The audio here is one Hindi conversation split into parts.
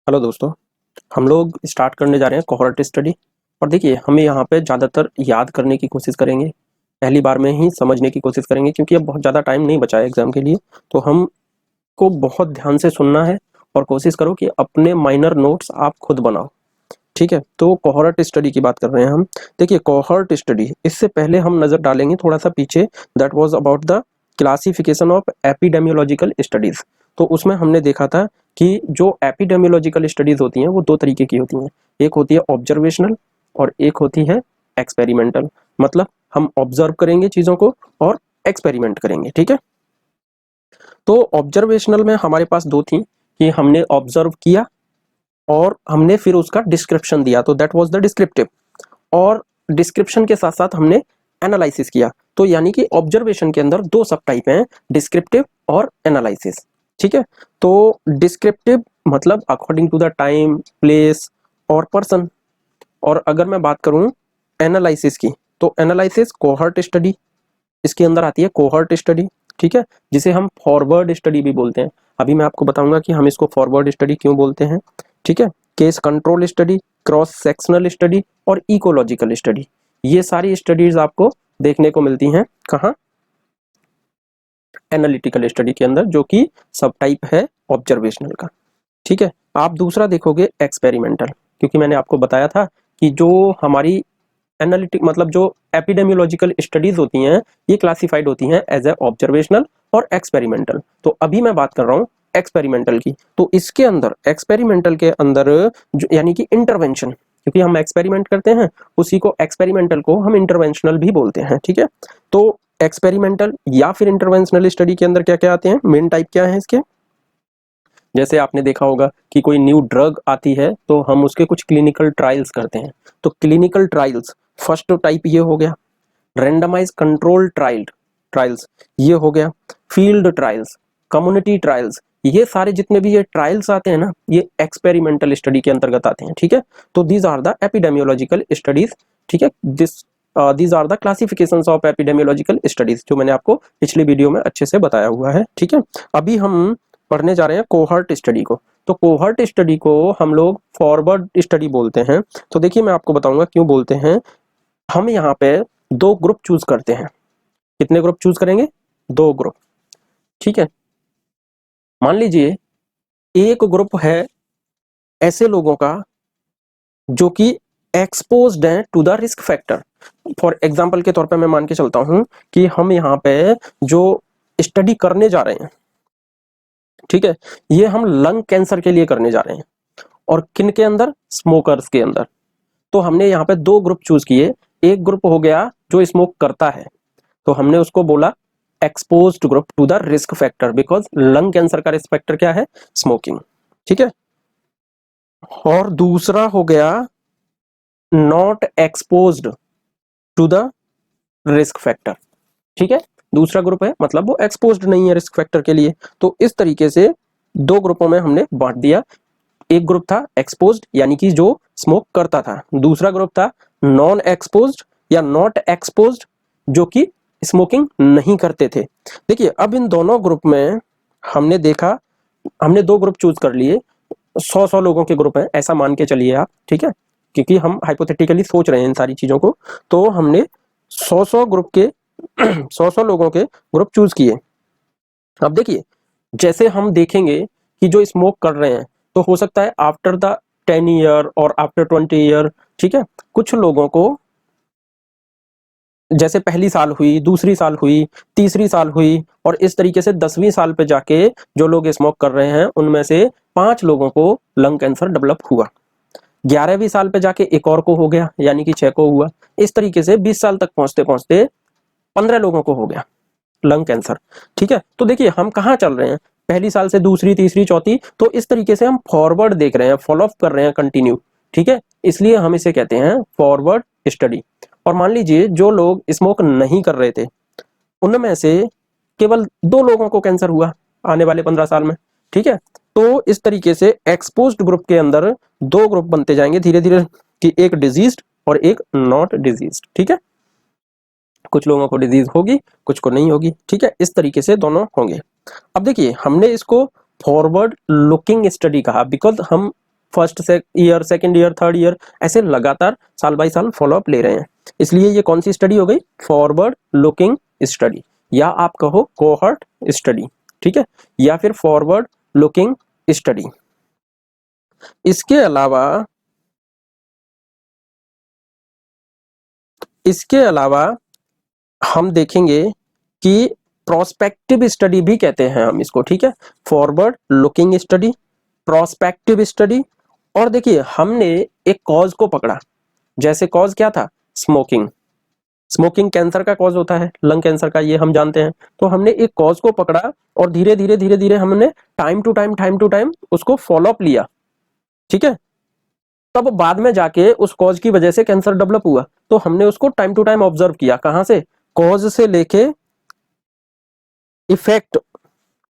हेलो दोस्तों, हम लोग स्टार्ट करने जा रहे हैं कोहॉर्ट स्टडी। और देखिए, हमें यहाँ पे ज़्यादातर याद करने की कोशिश करेंगे, पहली बार में ही समझने की कोशिश करेंगे, क्योंकि अब बहुत ज़्यादा टाइम नहीं बचा है एग्जाम के लिए। तो हमको बहुत ध्यान से सुनना है और कोशिश करो कि अपने माइनर नोट्स आप खुद बनाओ। ठीक है, तो कोहॉर्ट स्टडी की बात कर रहे हैं हम। देखिए, कोहॉर्ट स्टडी, इससे पहले हम नज़र डालेंगे थोड़ा सा पीछे। That was about the classification of epidemiological studies. तो उसमें हमने देखा था कि जो एपिडेमियोलॉजिकल स्टडीज़ होती हैं वो दो तरीके की होती हैं। एक होती है ऑब्जर्वेशनल और एक होती है एक्सपेरिमेंटल। मतलब हम ऑब्जर्व करेंगे चीज़ों को और एक्सपेरिमेंट करेंगे। ठीक है, तो ऑब्जर्वेशनल में हमारे पास दो थी कि हमने ऑब्जर्व किया और हमने फिर उसका डिस्क्रिप्शन दिया, तो दैट वाज द डिस्क्रिप्टिव। और डिस्क्रिप्शन के साथ साथ हमने एनालिसिस किया। तो यानी कि ऑब्जर्वेशन के अंदर दो सब टाइप हैं, डिस्क्रिप्टिव और एनालिसिस। ठीक है, तो डिस्क्रिप्टिव मतलब according to the time, place और पर्सन। और अगर मैं बात करूं एनालिसिस की, तो एनालिसिस कोहॉर्ट स्टडी, इसके अंदर आती है कोहॉर्ट स्टडी। ठीक है, जिसे हम फॉरवर्ड स्टडी भी बोलते हैं। अभी मैं आपको बताऊंगा कि हम इसको फॉरवर्ड स्टडी क्यों बोलते हैं। ठीक है, case control study, cross sectional study और इकोलॉजिकल स्टडी, ये सारी स्टडीज आपको देखने को मिलती हैं कहाँ? एनालिटिकल स्टडी के अंदर, जो कि सब टाइप है ऑब्जर्वेशनल का। ठीक है, आप दूसरा देखोगे एक्सपेरिमेंटल, क्योंकि मैंने आपको बताया था कि जो हमारी एनालिटिक मतलब जो एपिडेमियोलॉजिकल स्टडीज होती हैं, ये क्लासिफाइड होती हैं एज ए ऑब्जर्वेशनल और एक्सपेरिमेंटल। तो अभी मैं बात कर रहा हूँ एक्सपेरिमेंटल की। तो इसके अंदर एक्सपेरिमेंटल के अंदर जो यानी कि इंटरवेंशन, क्योंकि हम एक्सपेरिमेंट करते हैं, उसी को एक्सपेरिमेंटल को हम इंटरवेंशनल भी बोलते हैं। ठीक है, तो एक्सपेरिमेंटल या फिर इंटरवेंशनल स्टडी के अंदर क्या क्या आते हैं, मेन टाइप क्या है इसके? जैसे आपने देखा होगा कि कोई न्यू ड्रग आती है तो हम उसके कुछ क्लिनिकल ट्रायल्स करते हैं। तो क्लिनिकल ट्रायल्स फर्स्ट टाइप ये हो गया। रैंडमाइज कंट्रोल ट्रायल्स ये हो गया। फील्ड ट्रायल्स, कम्युनिटी ट्रायल्स, ये सारे जितने भी ये ट्रायल्स आते हैं ना, ये एक्सपेरिमेंटल स्टडी के अंतर्गत आते हैं। ठीक है, तो these are the epidemiological studies. ठीक है, these are the classifications of epidemiological studies, जो मैंने आपको पिछली वीडियो में अच्छे से बताया हुआ है। ठीक है, अभी हम पढ़ने जा रहे हैं कोहॉर्ट स्टडी को। तो कोहॉर्ट स्टडी को हम लोग फॉरवर्ड स्टडी बोलते हैं। तो देखिए, मैं आपको बताऊंगा क्यों बोलते हैं। हम यहाँ पे दो ग्रुप चूज करते हैं। कितने ग्रुप चूज करेंगे? दो ग्रुप। ठीक है, मान लीजिए एक ग्रुप है ऐसे लोगों का जो कि एक्सपोज्ड हैं to the risk factor. For example के तौर पे मैं मान के चलता हूं कि हम यहाँ पे जो स्टडी करने जा रहे हैं, ठीक है, ये हम लंग कैंसर के लिए करने जा रहे हैं। और किन के अंदर? स्मोकर्स के अंदर। तो हमने यहाँ पे दो ग्रुप चूज किए। एक ग्रुप हो गया जो स्मोक करता है, तो हमने उसको बोला exposed group to the risk factor, because lung cancer का रिस्क फैक्टर क्या है? स्मोकिंग। ठीक है, और दूसरा हो गया not exposed to the risk factor. ठीक है, दूसरा ग्रुप है मतलब वो एक्सपोज्ड नहीं है रिस्क फैक्टर के लिए। तो इस तरीके से दो ग्रुपों में हमने बांट दिया। एक ग्रुप था एक्सपोज्ड यानी कि जो स्मोक करता था, दूसरा ग्रुप था नॉन एक्सपोज्ड या नॉट एक्सपोज्ड, जो कि स्मोकिंग नहीं करते थे। देखिए, अब इन दोनों ग्रुप में हमने देखा, हमने दो ग्रुप चूज कर लिए। 100 लोगों के ग्रुप हैं ऐसा मान के चलिए आप। ठीक है, क्योंकि हम हाइपोथेटिकली सोच रहे हैं इन सारी चीजों को। तो हमने 100 ग्रुप के 100 लोगों के ग्रुप चूज किए। अब देखिए, जैसे हम देखेंगे कि जो स्मोक कर रहे हैं, तो हो सकता है आफ्टर द 10 ईयर और आफ्टर 20 ईयर, ठीक है, कुछ लोगों को जैसे पहली साल हुई, दूसरी साल हुई, तीसरी साल हुई, और इस तरीके से 10वीं साल पे जाके जो लोग स्मोक कर रहे हैं उनमें से 5 लोगों को लंग कैंसर डेवलप हुआ। 11वीं साल पे जाके एक और को हो गया, यानी कि 6 को हुआ। इस तरीके से 20 साल तक पहुंचते पहुंचते 15 लोगों को हो गया लंग कैंसर। ठीक है, तो देखिए हम कहाँ चल रहे हैं, पहली साल से दूसरी, तीसरी, चौथी, तो इस तरीके से हम फॉरवर्ड देख रहे हैं, फॉलो अप कर रहे हैं कंटिन्यू। ठीक है, इसलिए हम इसे कहते हैं फॉरवर्ड स्टडी। और मान लीजिए जो लोग स्मोक नहीं कर रहे थे, उनमें से केवल 2 लोगों को कैंसर हुआ आने वाले 15 साल में। ठीक है, तो इस तरीके से एक्सपोज्ड ग्रुप के अंदर 2 ग्रुप बनते जाएंगे धीरे धीरे, कि एक डिजीज्ड और एक नॉट डिजीज्ड। ठीक है, कुछ लोगों को डिजीज होगी, कुछ को नहीं होगी। ठीक है, इस तरीके से दोनों होंगे। अब देखिए, हमने इसको फॉरवर्ड लुकिंग स्टडी कहा, बिकॉज हम first year, second year, third year, ऐसे लगातार साल बाई साल फॉलोअप ले रहे हैं। इसलिए ये कौन सी स्टडी हो गई? फॉरवर्ड लुकिंग स्टडी, या आप कहो कोहॉर्ट स्टडी, ठीक है, या फिर फॉरवर्ड लुकिंग स्टडी। इसके अलावा हम देखेंगे कि प्रोस्पेक्टिव स्टडी भी कहते हैं हम इसको, ठीक है, forward looking study, prospective study. और देखिए हमने एक कॉज को पकड़ा, जैसे कॉज क्या था? स्मोकिंग। स्मोकिंग कैंसर का कॉज होता है, लंग कैंसर का, ये हम जानते हैं। तो हमने एक कॉज को पकड़ा और धीरे धीरे हमने टाइम टू टाइम उसको फॉलोअप लिया, ठीक है। तब बाद में जाके उस कॉज की वजह से कैंसर डेवलप हुआ, तो हमने उसको टाइम टू टाइम ऑब्जर्व किया। कहां से? कॉज से लेके इफेक्ट,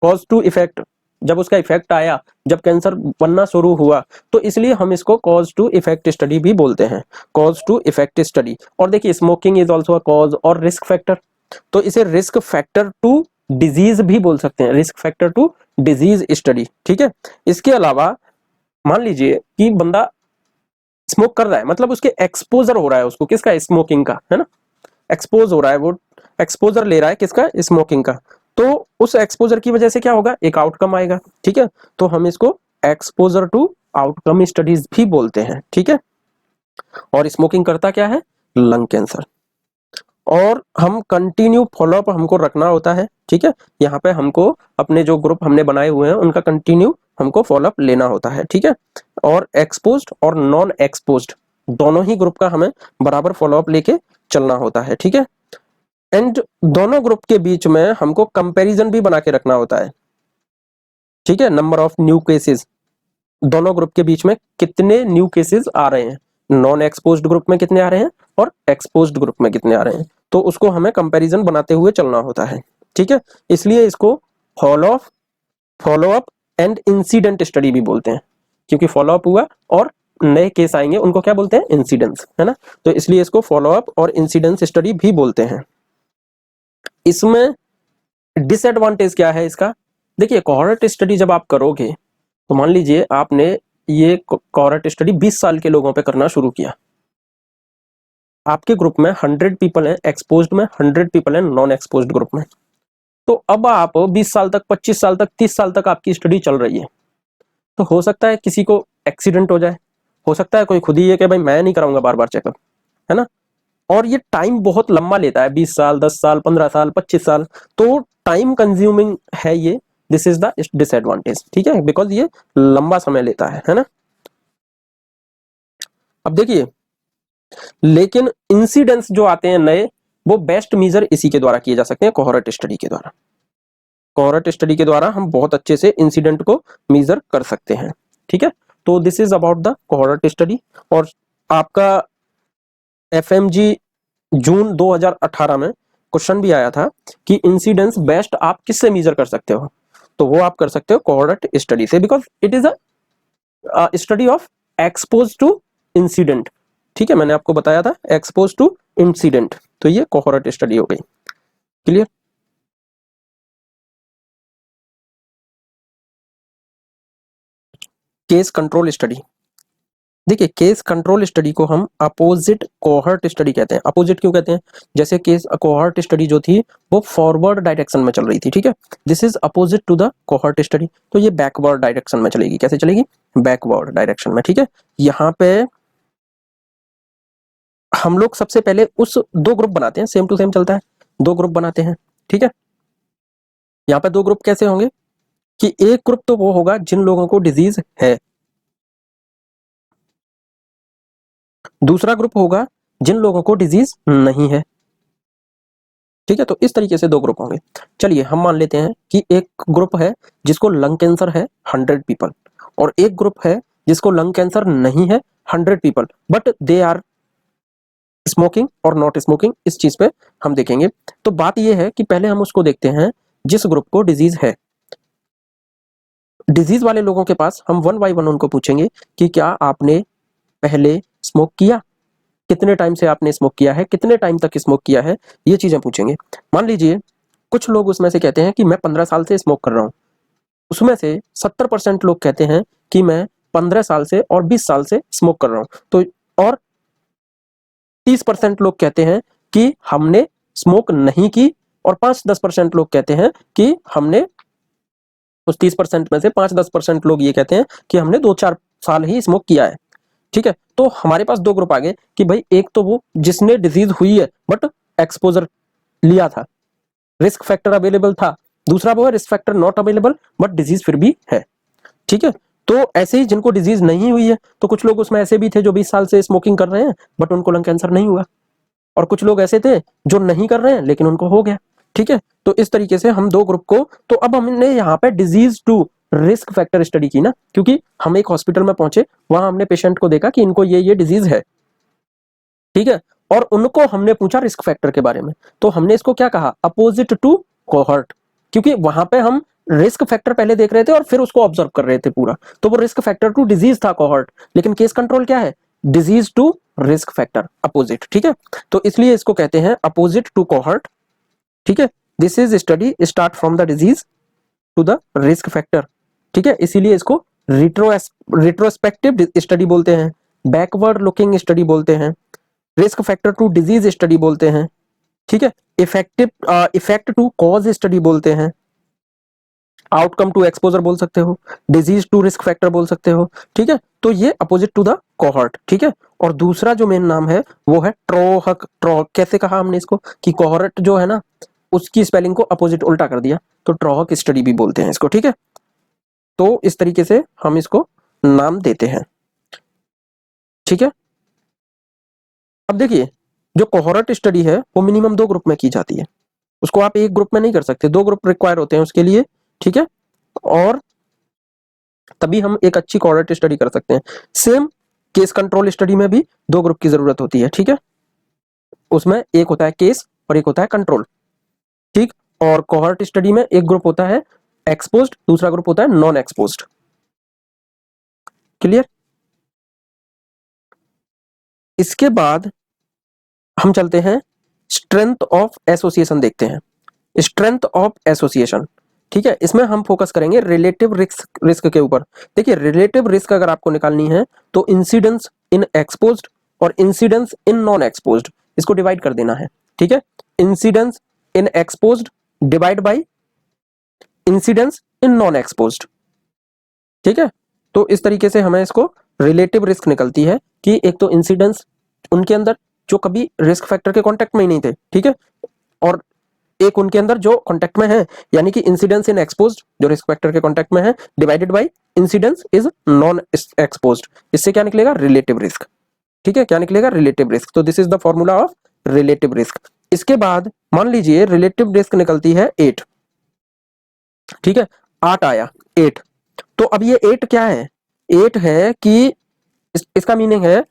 कॉज टू इफेक्ट, जब उसका इफेक्ट आया, जब कैंसर बनना शुरू हुआ, तो इसलिए हम इसको कॉज टू इफेक्ट स्टडी भी बोलते हैं, कॉज टू इफेक्ट स्टडी। और देखिए smoking is also a cause और रिस्क फैक्टर, तो इसे रिस्क फैक्टर टू डिजीज भी बोल सकते हैं, risk factor to disease study, ठीक है। इसके अलावा मान लीजिए कि बंदा स्मोक कर रहा है, मतलब उसके एक्सपोजर हो रहा है उसको, किसका? स्मोकिंग का, है ना, एक्सपोज हो रहा है, वो एक्सपोजर ले रहा है, किसका? स्मोकिंग का। तो उस एक्सपोजर की वजह से क्या होगा? एक आउटकम आएगा, ठीक है। तो हम इसको एक्सपोजर टू आउटकम स्टडीज भी बोलते हैं, ठीक है। और स्मोकिंग करता क्या है? Lung cancer. और हम कंटिन्यू फॉलोअप हमको रखना होता है, ठीक है। यहाँ पे हमको अपने जो ग्रुप हमने बनाए हुए हैं उनका कंटिन्यू हमको फॉलोअप लेना होता है, ठीक है। और एक्सपोज्ड और नॉन एक्सपोज्ड दोनों ही ग्रुप का हमें बराबर फॉलोअप लेके चलना होता है, ठीक है। एंड दोनों ग्रुप के बीच में हमको कंपैरिजन भी बना के रखना होता है, ठीक है। नंबर ऑफ न्यू केसेस, दोनों ग्रुप के बीच में कितने न्यू केसेस आ रहे हैं, नॉन एक्सपोज्ड ग्रुप में कितने आ रहे हैं और एक्सपोज्ड ग्रुप में कितने आ रहे हैं, तो उसको हमें कंपैरिजन बनाते हुए चलना होता है, ठीक है। इसलिए इसको फॉलोअप एंड इंसिडेंट स्टडी भी बोलते हैं, क्योंकि फॉलोअप हुआ और नए केस आएंगे, उनको क्या बोलते हैं? इंसिडेंस, है ना। तो इसलिए इसको फॉलोअप और इंसिडेंस स्टडी भी बोलते हैं। इसमें डिसएडवांटेज क्या है इसका? देखिए कोहॉर्ट स्टडी जब आप करोगे, तो मान लीजिए आपने ये कोहॉर्ट स्टडी 20 साल के लोगों पे करना शुरू किया, आपके ग्रुप में 100 पीपल हैं एक्सपोज्ड में, 100 पीपल हैं नॉन एक्सपोज्ड ग्रुप में। तो अब आप 20 साल तक, 25 साल तक, 30 साल तक आपकी स्टडी चल रही है, तो हो सकता है किसी को एक्सीडेंट हो जाए, हो सकता है कोई खुद ही ये कि भाई मैं नहीं कराऊंगा बार बार चेकअप, है ना। और ये टाइम बहुत लंबा लेता है, 20 साल, 10 साल, 15 साल, 25 साल, तो टाइम कंज्यूमिंग है ये, दिस इज द डिसएडवांटेज, ठीक है, बिकॉज ये लंबा समय लेता है ना। अब देखिए, लेकिन इंसिडेंट्स जो आते हैं नए, वो बेस्ट मेजर इसी के द्वारा किए जा सकते हैं, कोहॉर्ट स्टडी के द्वारा। कोहॉर्ट स्टडी के द्वारा हम बहुत अच्छे से इंसिडेंट को मेजर कर सकते हैं, ठीक है। तो this is about the cohort study. और आपका एफएमजी जून 2018 में क्वेश्चन भी आया था कि इंसिडेंस बेस्ट आप किससे मेजर कर सकते हो, तो वो आप कर सकते हो कोहॉर्ट स्टडी से, because it is a study of expose to incident, ठीक है। मैंने आपको बताया था एक्सपोज टू इंसिडेंट, तो ये कोहॉर्ट स्टडी हो गई। क्लियर? Case control study. देखिए केस कंट्रोल स्टडी को हम अपोजिट कोहॉर्ट स्टडी कहते हैं। अपोजिट क्यों कहते हैं? जैसे केस कोहॉर्ट स्टडी जो थी वो फॉरवर्ड डायरेक्शन में चल रही थी, ठीक है, this is opposite to the cohort study, तो ये बैकवर्ड डायरेक्शन में चलेगी। कैसे चलेगी? बैकवर्ड डायरेक्शन में, ठीक है। यहाँ पे हम लोग सबसे पहले उस दो ग्रुप बनाते हैं, सेम टू सेम चलता है, दो ग्रुप बनाते हैं, ठीक है। यहाँ पे दो ग्रुप कैसे होंगे कि एक ग्रुप तो वो होगा जिन लोगों को डिजीज है, दूसरा ग्रुप होगा जिन लोगों को डिजीज नहीं है, ठीक है। तो इस तरीके से दो ग्रुप होंगे। चलिए हम मान लेते हैं कि एक ग्रुप है जिसको लंग कैंसर है 100 पीपल, और एक ग्रुप है जिसको लंग कैंसर नहीं है 100 people, but they are smoking और नॉट स्मोकिंग, इस चीज पे हम देखेंगे। तो बात यह है कि पहले हम उसको देखते हैं जिस ग्रुप को डिजीज है। डिजीज वाले लोगों के पास हम वन बाय वन उनको पूछेंगे कि क्या आपने पहले स्मोक किया, कितने टाइम से आपने स्मोक किया है, कितने टाइम तक स्मोक किया है, ये चीजें पूछेंगे। मान लीजिए कुछ लोग उसमें से कहते हैं कि मैं 15 साल से स्मोक कर रहा हूं, उसमें से 70% लोग कहते हैं कि मैं 15 साल से और 20 साल से स्मोक कर रहा हूं, तो और 30% लोग कहते हैं कि हमने स्मोक नहीं की, और 5-10% लोग कहते हैं कि हमने, उस 30% में से 5-10% लोग ये कहते हैं कि हमने 2-4 साल ही स्मोक किया है। ठीक है, तो हमारे पास दो ग्रुप आ गए कि भाई एक तो वो जिसने डिजीज हुई है बट एक्सपोजर लिया था, रिस्क फैक्टर अवेलेबल था, दूसरा वो है risk factor not available but disease फिर भी है। ठीक है, तो ऐसे ही जिनको डिजीज नहीं हुई है, तो कुछ लोग उसमें ऐसे भी थे जो 20 साल से स्मोकिंग कर रहे हैं बट उनको लंग कैंसर नहीं हुआ, और कुछ लोग ऐसे थे जो नहीं कर रहे हैं लेकिन उनको हो गया। ठीक है, तो इस तरीके से हम दो ग्रुप को, तो अब हमने यहाँ पे disease to risk factor study की ना, क्योंकि हम एक हॉस्पिटल में पहुंचे, वहां हमने पेशेंट को देखा कि इनको ये डिजीज है। ठीक है, और उनको हमने पूछा रिस्क फैक्टर के बारे में, तो हमने इसको क्या कहा, अपोजिट टू कोहॉर्ट, क्योंकि वहां पे हम रिस्क फैक्टर पहले देख रहे थे और फिर उसको ऑब्जर्व कर रहे थे पूरा, तो वो रिस्क फैक्टर टू डिजीज था कोहॉर्ट, लेकिन केस कंट्रोल क्या है, disease to risk factor, opposite. ठीक है, तो इसलिए इसको कहते हैं अपोजिट टू कोहॉर्ट। ठीक है, this is study start from the disease to the risk factor. ठीक है, इसीलिए इसको रिट्रोस्पेक्टिव स्टडी बोलते हैं, बैकवर्ड लुकिंग स्टडी बोलते हैं, risk factor to disease study बोलते हैं। ठीक है, इफेक्ट टू कॉज स्टडी बोलते हैं, आउटकम टू एक्सपोजर बोल सकते हो, डिजीज टू रिस्क फैक्टर बोल सकते हो। ठीक है, तो ये अपोजिट टू द कोहॉर्ट। ठीक है, और दूसरा जो मेन नाम है वो है ट्रोहक। कैसे कहा हमने इसको कि कोहॉर्ट जो है ना, उसकी स्पेलिंग को अपोजिट उल्टा कर दिया, तो ट्रोहक स्टडी भी बोलते हैं इसको। ठीक है, तो इस तरीके से हम इसको नाम देते हैं। ठीक है, अब देखिए, जो कोहॉर्ट स्टडी है वो मिनिमम 2 ग्रुप में की जाती है, उसको आप एक ग्रुप में नहीं कर सकते, 2 ग्रुप रिक्वायर होते हैं उसके लिए। ठीक है, और तभी हम एक अच्छी कोहॉर्ट स्टडी कर सकते हैं। सेम केस कंट्रोल स्टडी में भी 2 ग्रुप की जरूरत होती है। ठीक है, उसमें एक होता है केस और एक होता है कंट्रोल। ठीक, और कोहॉर्ट स्टडी में एक ग्रुप होता है एक्सपोज्ड, दूसरा ग्रुप होता है नॉन एक्सपोज्ड। क्लियर? इसके बाद हम चलते हैं स्ट्रेंथ ऑफ एसोसिएशन देखते हैं, स्ट्रेंथ ऑफ एसोसिएशन। ठीक है, इसमें हम फोकस करेंगे रिलेटिव रिस्क के ऊपर। देखिए, रिलेटिव रिस्क अगर आपको निकालनी है तो इंसिडेंस इन एक्सपोज्ड और इंसिडेंस इन नॉन एक्सपोज्ड, इसको डिवाइड कर देना है। ठीक है, incidence in exposed divide by incidence in non exposed. ठीक है, तो इस तरीके से हमें इसको रिलेटिव रिस्क निकलती है कि एक तो इंसिडेंस उनके अंदर जो कभी रिस्क फैक्टर के कांटेक्ट में ही नहीं थे, ठीक है, और एक उनके अंदर जो कांटेक्ट में है, यानी कि इंसिडेंस इन एक्सपोज्ड जो रिस्क फैक्टर के कांटेक्ट में है, divided by incidence is non exposed, इससे क्या निकलेगा, रिलेटिव रिस्क। ठीक है, क्या निकलेगा, रिलेटिव रिस्क। तो this is the formula of relative risk. इसके बाद मान लीजिए रिलेटिव रिस्क निकलती है 8। ठीक है, 8 आया, 8। तो अब ये 8 क्या है, 8 है कि इसका मीनिंग है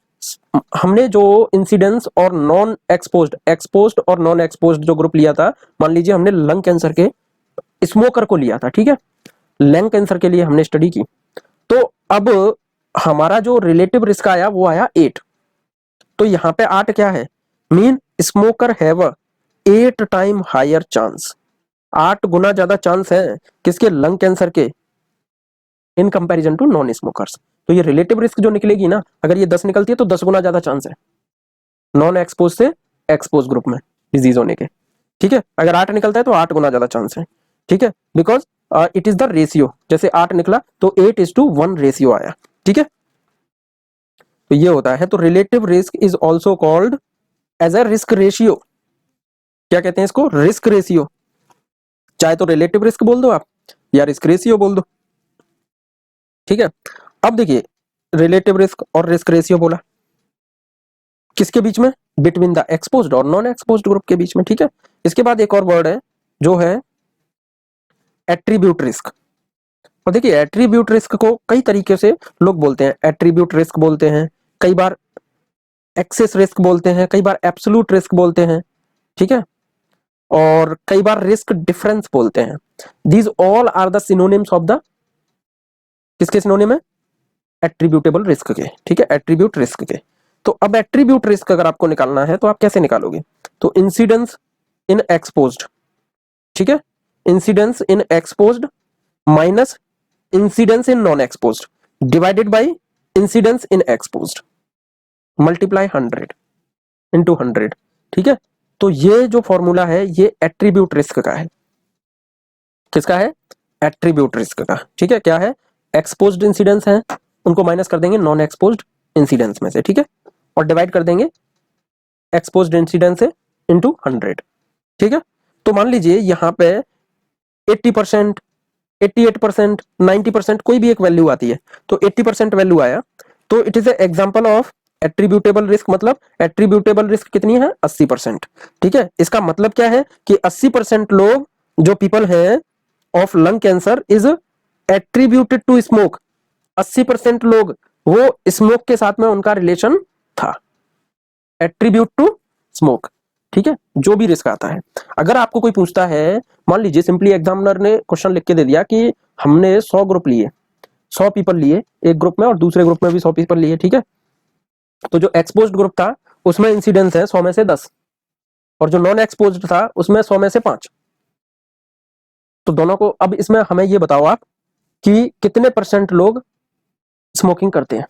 हमने जो इंसिडेंस और नॉन एक्सपोज्ड, एक्सपोज्ड और नॉन एक्सपोज्ड जो ग्रुप लिया था, मान लीजिए हमने लंग कैंसर के स्मोकर को लिया था। ठीक है, लंग कैंसर के लिए हमने स्टडी की, तो अब हमारा जो रिलेटिव रिस्क आया वो आया 8। तो यहां पे 8 क्या है, mean smoker have 8 time higher chance, 8 गुना ज्यादा चांस है किसके, लंग कैंसर के, in comparison to non smokers. तो ये रिलेटिव रिस्क जो निकलेगी ना, अगर ये 10 निकलती है तो 10 गुना ज्यादा चांस है नॉन एक्सपोज से एक्सपोज ग्रुप में डिजीज होने के। ठीक है, अगर 8 निकलता है तो 8 गुना ज्यादा चांस है। ठीक है, because it is the ratio, जैसे 8 निकला तो 8:1 रेशियो आया। ठीक है, तो ये होता है। तो relative risk is also called as a risk ratio. क्या कहते हैं इसको, रिस्क रेशियो। चाहे तो रिलेटिव रिस्क बोल दो आप या रिस्क रेशियो बोल दो। ठीक है, अब देखिए, रिलेटिव रिस्क और रिस्क रेशियो बोला किसके बीच में, बिटवीन द एक्सपोज्ड और नॉन एक्सपोज्ड ग्रुप के बीच में। ठीक है, इसके बाद एक और वर्ड है जो है एट्रीब्यूट रिस्क। और देखिए, एट्रीब्यूट रिस्क को कई तरीके से लोग बोलते हैं, एट्रीब्यूट रिस्क बोलते हैं, कई बार एक्सेस रिस्क बोलते हैं, कई बार एब्सोल्यूट रिस्क बोलते हैं। ठीक है, और कई बार रिस्क डिफरेंस बोलते हैं। These all are the synonyms of the, किसके सिनोनिम है, एट्रीब्यूटेबल रिस्क के। ठीक है, एट्रीब्यूट रिस्क के। तो अब एट्रीब्यूट रिस्क अगर आपको निकालना है तो आप कैसे निकालोगे, तो इंसिडेंस इन एक्सपोज्ड, ठीक है, incidence in exposed minus incidence in non exposed, divided by incidence in exposed multiply 100 into 100। ठीक है, तो ये जो फॉर्मूला है ये एट्रीब्यूट रिस्क का है। किसका है? एट्रीब्यूट रिस्क का। ठीक है, क्या है? एक्सपोज्ड इंसिडेंस है, उनको माइनस कर देंगे नॉन एक्सपोज्ड इंसिडेंस में से। ठीक है, और डिवाइड कर देंगे एक्सपोज्ड इंसिडेंस से इंटू 100। ठीक है, तो मान लीजिए यहाँ पे 80%, 88%, 90% कोई भी एक वैल्यू आती है, तो 80% वैल्यू आया तो it is example of attributable risk. मतलब एट्रीब्यूटेबल रिस्क कितनी है? 80%। ठीक है, इसका मतलब क्या है कि 80% लोग जो पीपल है of lung cancer is attributed to smoke. 80% लोग वो स्मोक के साथ में उनका रिलेशन था, एट्रीब्यूट टू स्मोक। ठीक है, जो भी रिस्क आता है। अगर आपको कोई पूछता है, मान लीजिए सिंपली एग्जामिनर ने क्वेश्चन लिख के दे दिया कि हमने 100 ग्रुप लिए, 100 पीपल लिए एक ग्रुप में और दूसरे ग्रुप में भी 100 पीपल लिए। ठीक है, तो जो एक्सपोज्ड ग्रुप था उसमें इंसिडेंस है 100 में से 10 और जो नॉन एक्सपोज्ड था उसमें 100 में से 5। तो दोनों को, अब इसमें हमें ये बताओ आप कि कितने परसेंट लोग स्मोकिंग करते हैं,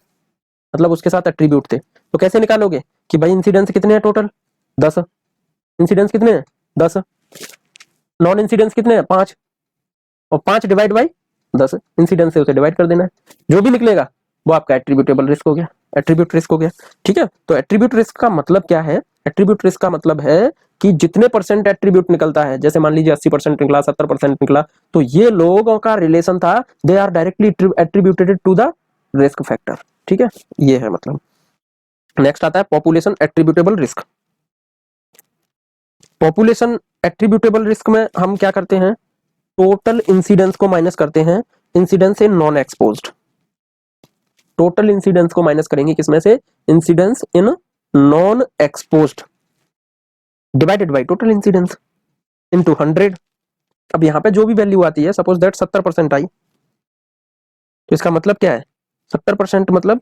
मतलब उसके साथ एट्रीब्यूट थे। तो कैसे निकालोगे कि भाई इंसिडेंस कितने हैं? टोटल 10। इंसिडेंस कितने हैं? 10। नॉन इंसिडेंस कितने हैं? 5। और 5 डिवाइड बाई 10, इंसिडेंस से उसे डिवाइड कर देना है। जो भी निकलेगा वो आपका एट्रीब्यूटेबल रिस्क हो गया, एट्रीब्यूट रिस्क हो गया। ठीक है, तो एट्रीब्यूट रिस्क का मतलब क्या है? एट्रीब्यूट रिस्क का मतलब है कि जितने परसेंट एट्रीब्यूट निकलता है, जैसे मान लीजिए 80% निकला, 70% निकला, तो ये लोगों का रिलेशन था, they are directly attributed to the risk factor. ठीक है, ये है मतलब। नेक्स्ट आता है population attributable risk. Population attributable risk में हम क्या करते हैं? टोटल इंसिडेंस को माइनस करते हैं incidence in non exposed. Total incidence को माइनस करेंगे किसमें से? Incidence in non exposed divided by total incidence into 100। अब यहां पे जो भी वैल्यू आती है, सपोज दैट 70% आई, तो इसका मतलब क्या है? 70% मतलब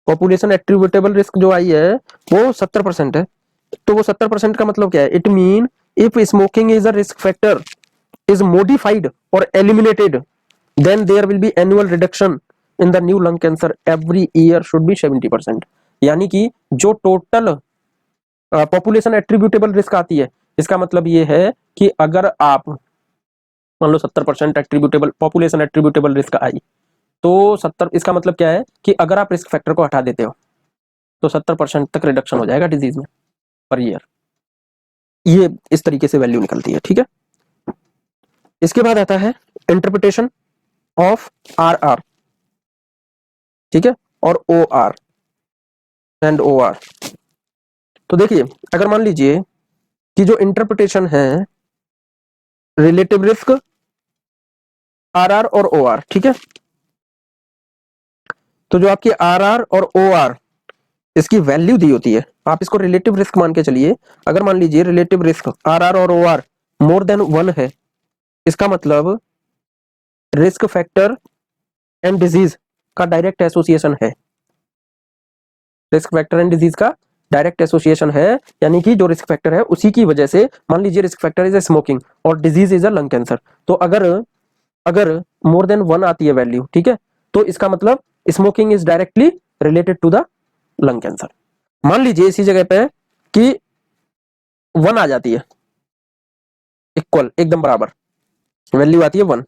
पॉपुलेशन एट्रीब्यूटेबल रिस्क जो आई है वो 70% है। तो वो 70% का मतलब क्या है? It mean if smoking is a risk factor is modified or eliminated, then there will be annual reduction in the new lung cancer every year should be 70%। यानी कि जो टोटल पॉपुलेशन एट्रीब्यूटेबल रिस्क आती है, इसका मतलब ये है कि अगर आप मान लो 70% attributable population attributable risk I, तो 70, इसका मतलब क्या है कि अगर आप रिस्क फैक्टर को हटा देते हो तो 70% तक रिडक्शन हो जाएगा डिजीज में पर ईयर। ये इस तरीके से वैल्यू निकलती है। ठीक है, इसके बाद आता है इंटरप्रिटेशन ऑफ आर आर। ठीक है, और O R and O R. तो देखिए, अगर मान लीजिए कि जो इंटरप्रिटेशन है रिलेटिव रिस्क आर आर और ओ आर, ठीक है, तो जो आपकी आर आर और ओ आर इसकी वैल्यू दी होती है, आप इसको रिलेटिव रिस्क मान के चलिए। अगर मान लीजिए रिलेटिव रिस्क आर आर और ओ आर मोर देन 1 है, इसका मतलब रिस्क फैक्टर एंड डिजीज का डायरेक्ट एसोसिएशन है। रिस्क फैक्टर एंड डिजीज का डायरेक्ट एसोसिएशन है, यानी कि जो रिस्क फैक्टर है उसी की वजह से, मान लीजिए risk factor is a smoking और disease is a lung cancer, तो अगर अगर मोर देन 1 आती है वैल्यू, ठीक है, तो इसका मतलब smoking is directly related to the lung cancer. मान लीजिए इसी जगह पे कि 1 आ जाती है, इक्वल एकदम बराबर वैल्यू आती है 1,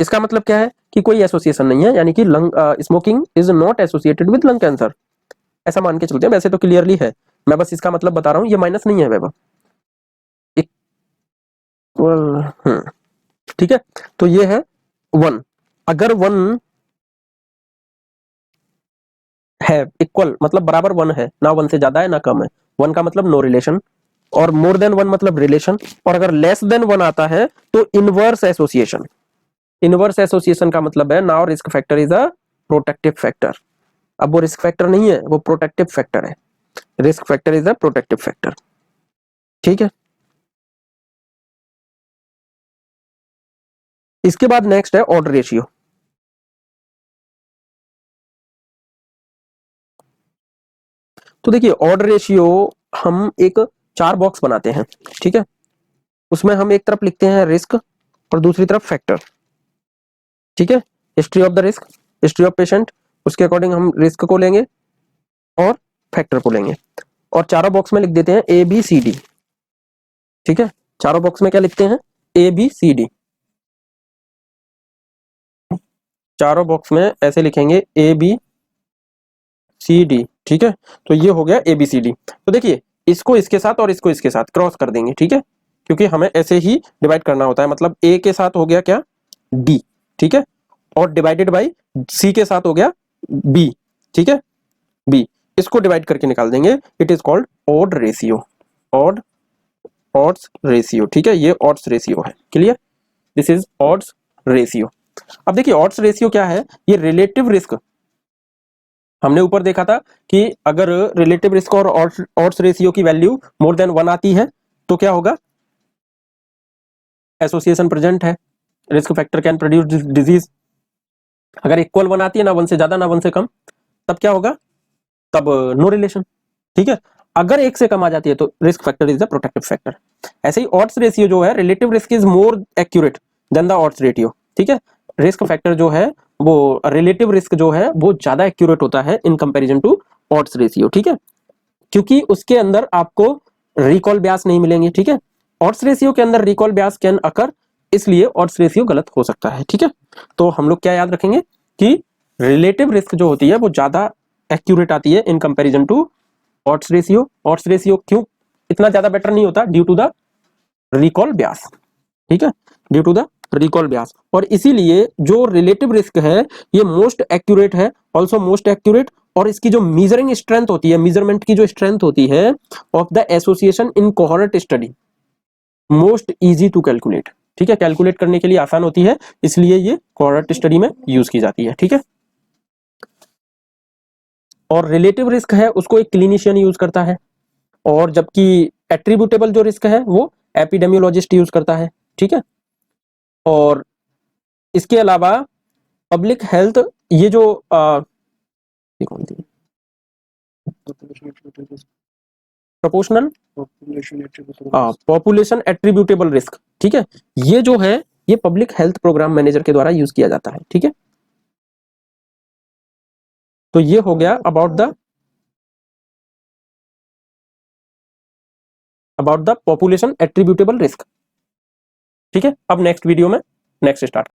इसका मतलब क्या है कि कोई एसोसिएशन नहीं है, यानी कि lung smoking is not associated with lung cancer, ऐसा मान के चलते हैं। वैसे तो क्लियरली है, मैं बस इसका मतलब बता रहा हूं, ये माइनस नहीं है वैभव, इक्वल। ठीक है, तो ये है 1। अगर 1 है इक्वल मतलब बराबर 1 है ना, 1 से ज्यादा है ना कम है, 1 का मतलब नो रिलेशन, और मोर देन 1 मतलब रिलेशन, और अगर लेस देन 1 आता है तो इनवर्स एसोसिएशन। इनवर्स एसोसिएशन का मतलब है now risk factor is a protective factor. अब वो रिस्क फैक्टर नहीं है, वो प्रोटेक्टिव फैक्टर है। Risk factor is a protective factor. ठीक है, इसके बाद नेक्स्ट है ऑर्डर रेशियो। तो देखिए ऑर्डर रेशियो हम एक 4 बॉक्स बनाते हैं, ठीक है, उसमें हम एक तरफ लिखते हैं रिस्क और दूसरी तरफ फैक्टर। ठीक है, history of the risk, history of patient, उसके अकॉर्डिंग हम रिस्क को लेंगे और फैक्टर को लेंगे, और चारों बॉक्स में लिख देते हैं ए बी सी डी। ठीक है, चारों बॉक्स में क्या लिखते हैं, ए बी सी डी। चारों बॉक्स में ऐसे लिखेंगे ए बी सी डी। ठीक है, तो ये हो गया ए बी सी डी। तो देखिए, इसको इसके साथ और इसको इसके साथ क्रॉस कर देंगे। ठीक है, क्योंकि हमें ऐसे ही डिवाइड करना होता है, मतलब ए के साथ हो गया क्या, डी। ठीक है, और डिवाइडेड बाई सी के साथ हो गया बी। ठीक है, बी, इसको डिवाइड करके निकाल देंगे। It is called odd ratio, odd, odds ratio. ठीक है, ये ऑड्स रेशियो है। Clear, this is odds ratio. अब देखिए, ऑड्स रेशियो क्या है, ये रिलेटिव रिस्क। हमने ऊपर देखा था कि अगर रिलेटिव रिस्क और ऑड्स रेशियो की वैल्यू मोर देन 1 आती है तो क्या होगा, एसोसिएशन प्रेजेंट है, risk factor can produce disease. अगर इक्वल 1 आती है, ना 1 से ज्यादा ना 1 से कम, तब क्या होगा, तब नो रिलेशन। ठीक है, अगर 1 से कम आ जाती है तो risk factor is the protective factor. ऐसे ही ऑड्स रेशियो जो है, relative risk is more accurate then the odds ratio. ठीक है, रिस्क फैक्टर जो है वो, रिलेटिव रिस्क जो है वो ज्यादा एक्यूरेट होता है in comparison to odds ratio. ठीक है, क्योंकि उसके अंदर आपको रिकॉल ब्यास नहीं मिलेंगे। ठीक है, ऑड्स रेशियो के अंदर रिकॉल ब्यास कैन अकर, इसलिए ऑड्स रेशियो गलत हो सकता है। ठीक है, तो हम लोग क्या याद रखेंगे कि रिलेटिव रिस्क जो होती है वो ज्यादा एक्यूरेट आती है in comparison to odds ratio. Odds ratio क्यों इतना ज्यादा बेटर नहीं होता, due to the recall bias. ठीक है, due to the recall bias, और इसीलिए जो रिलेटिव रिस्क है ये मोस्ट एक्यूरेट है, ऑल्सो मोस्ट एक्यूरेट। और इसकी जो मीजरिंग स्ट्रेंथ होती है, मेजरमेंट की जो स्ट्रेंथ होती है of the association in cohort study, most easy to calculate. ठीक है, कैलकुलेट करने के लिए आसान होती है, इसलिए ये कोहॉर्ट स्टडी में यूज की जाती है। ठीक है, और रिलेटिव रिस्क है उसको एक क्लिनिशियन यूज करता है, और जबकि एट्रीब्यूटेबल जो रिस्क है वो एपिडेमियोलॉजिस्ट यूज करता है। ठीक है, और इसके अलावा पब्लिक हेल्थ, ये जो प्रोपोर्शनल पॉपुलेशन एट्रीब्यूटेबल रिस्क। ठीक है, ये जो है ये पब्लिक हेल्थ प्रोग्राम मैनेजर के द्वारा यूज किया जाता है। ठीक है, तो ये हो गया about the population attributable risk. ठीक है, अब नेक्स्ट वीडियो में नेक्स्ट स्टार्ट